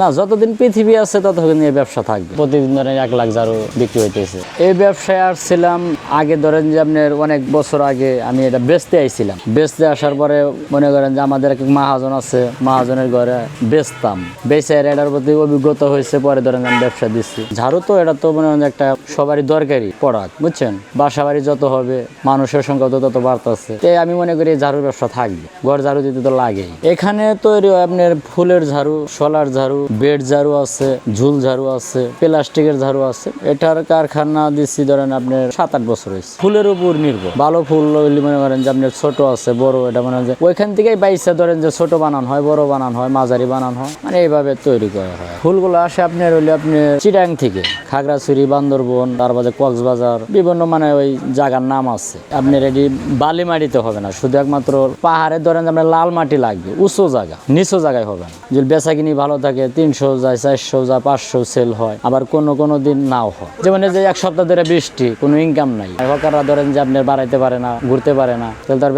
না, যতদিন পৃথিবী আছে ততদিন এই ব্যবসা থাকবে। প্রতিদিন ধরেন 1 লাখ ঝাড়ু বিক্রি হইতেছে। এই ব্যবসায় আসছিলাম আগে, ধরেন যে আপনার অনেক বছর আগে আমি এটা বেচতে আইছিলাম। বেচতে আসার পরে মনে করেন যে আমাদের এক মহাজন আছে, মহাজনের ঘরে বেচতাম। বেচে এটার প্রতি অভিজ্ঞতা হয়েছে, পরে ধরেন আমি ব্যবসা দিচ্ছি। ঝাড়ু তো এটা তো মনে করেন একটা সবারই দরকারি প্রোডাক্ট, বুঝছেন। বাসা বাড়ি যত হবে মানুষের সংখ্যা তত বাড়তেছে। আমি মনে করি ঝাড়ুর ব্যবসা থাকবে, ঘর ঝাড়ু দিতে তো লাগেই। এখানে তৈরি আপনার ফুলের ঝাড়ু, শলার ঝাড়ু, বেড ঝাড়ু আছে, ঝুল ঝাড়ু আছে, প্লাস্টিকের ঝাড়ু আছে। এটার কারখানা দিচ্ছি ধরেন আপনার 7-8 বছর হয়েছে। ফুলের উপর নির্ভর, ভালো ফুল হইলে মনে করেন যে আপনার ছোট আছে, বড়, এটা মনে হয় যে ওইখান থেকেই বাইসা ধরেন যে ছোট বানানো হয়, বড় বানানো হয়, মাঝারি বানানো হয়, মানে এইভাবে তৈরি করা হয়। ফুলগুলো আসে আপনার হইলে আপনার চিটাং থেকে, খাগড়াছড়ি, বান্দরবন, তারপরে কক্সবাজার, বিভিন্ন মানে ওই জায়গার নাম আছে। আপনার এটি বালি মাটিতে হবে না, শুধু একমাত্র পাহাড়ে ধরেন আপনার লাল মাটি লাগবে, উঁচু জায়গা, নিচু জায়গায় হবে না। যদি বেচা কিনি ভালো থাকে 300 যায়, 400 যায়, 500 সেল হয়। আবার কোনো দিন নাও হয়। যেমন যে 1 সপ্তাহ ধরে বৃষ্টি, কোনো ইনকাম নাই, হকাররা ধরেন যে আপনার বাড়াইতে পারে না, ঘুরতে পারে না, তাহলে তার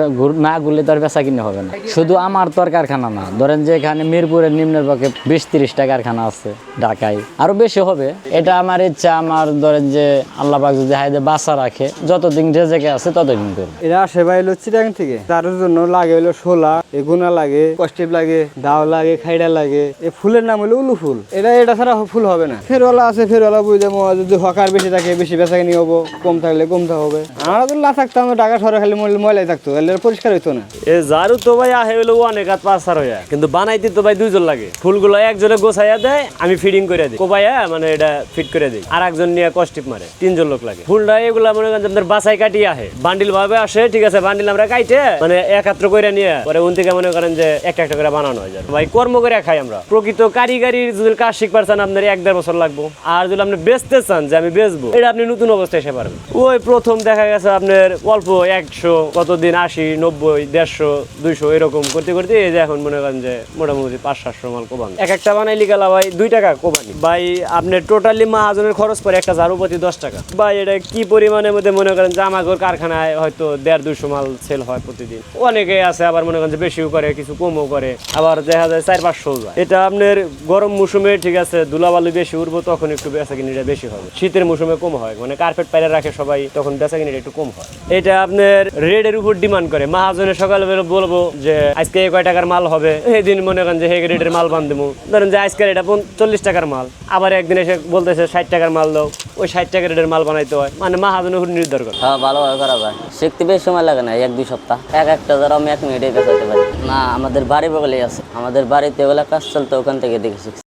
না ঘুরলে তার বেচা কিনে হবে না। শুধু আমার তো আর কারখানা না, ধরেন যে এখানে মিরপুরের নিম্নের পক্ষে 20-30টা কারখানা আছে, ঢাকায় আরো বেশি হবে। এটা আমার ইচ্ছা, আমার ধরেন যে আল্লাহ পাক যদি হাইদে বাঁচা রাখে, যতদিন রেজেকে আছে ততদিন করবে। এরা আসে ভাই হলো চিটাং থেকে, তার জন্য লাগে হলো শোলা, এগুনা লাগে, কষ্টিপ লাগে, দাও লাগে, খাইড়া লাগে। এই ফুলের নাম হলো উলু ফুল। এটা ছাড়া ফুল হবে না। ফেরওয়ালা আছে, ফেরওয়ালা বুঝে যদি হকার বেশি থাকে, বেশি বেচা কিনি হবো, কম থাকলে কমতে হবে। আমরা তো না থাকতাম ঢাকা শহরে, খালি ময়লাই থাকতো, এলে পরিষ্কার হইতো না। এ ঝাড়ু তো ভাই আহে হলো অনেক হাত পাঁচার হইয়া, কিন্তু বানাইতে তো ভাই 2 জন লাগে। ফুলগুলো একজনে গোছাইয়া দেয়, আমি ফিডিং করে দিই, কোপাইয়া মানে এটা ফিট করে দিই, আর একজন নিয়ে কষ্টিপ মারে, 3 জন লোক লাগে। ফুলটা এগুলা মনে করেন আপনার বাছাই কাটিয়ে আহে, বান্ডিল ভাবে আসে, ঠিক আছে, বান্ডিল আমরা কাইটে মানে একাত্র করে নিয়ে পরে উন থেকে মনে করেন যে একটা করে বানানো হয়ে যায়। ভাই কর্ম করে খাই আমরা। প্রকৃত কারিগরির যদি কাজ শিখবার চান আপনার 1-1.5 বছর লাগবো। আর যদি আপনি বেচতে চান যে আমি বেচবো, এটা আপনি নতুন অবস্থায় এসে পারবেন। ওই প্রথম দেখা গেছে আপনার অল্প 100, কতদিন 80, 90, 150, 200 এরকম করতে করতে এই যে এখন মনে করেন যে মোটামুটি 500-700 মাল কোবান। একটা বানাইলি গেলা ভাই 2 টাকা কোবানি। ভাই আপনার টোটালি মাহাজনের খরচ পড়ে একটা ঝাড়ু প্রতি 10 টাকা। ভাই এটা কি পরিমাণের মধ্যে মনে করেন যে আমাগর কারখানায় হয়তো 150-200 মাল সেল হয় প্রতিদিন। অনেকে আছে আবার মনে করেন যে বেশিও করে, কিছু কমও করে, আবার দেখা যায় 400-500 যায়। এটা আপনার গরম মৌসুমে ঠিক আছে, ধুলাবালু বেশি উঠবো, তখন একটু বেচা কিনিটা বেশি হবে। শীতের মৌসুমে কম হয়, মানে কার্পেট পাইলে রাখে সবাই, তখন বেচা কিনিটা একটু কম হয়। এটা আপনার রেডের উপর ডিমান্ড করে। মাহাজনের সকালবেলা বলবো যে আজকে কয় টাকার মাল হবে, এই দিন মনে করেন যে রেডের মাল বান দেবো। ধরেন যে আজকের এটা 40 টাকার মাল, আবার একদিন এসে বলতেছে 60 টাকার মাল দাও, ওই 60 টাকার রেডের মাল বানাইতে হয়, মানে মাহাজনের উপর নির্ভর করে। হ্যাঁ, ভালোভাবে করা যায়। শিখতে বেশি সময় লাগে না, 1-2 সপ্তাহ। একটা ধরো আমি 1 মিনিটে বেচাতে পারি না। আমাদের বাড়ি বগলেই আছে, আমাদের বাড়িতে ওগুলা কাজ চলতো, ওখান থেকে দেখে শিখছি।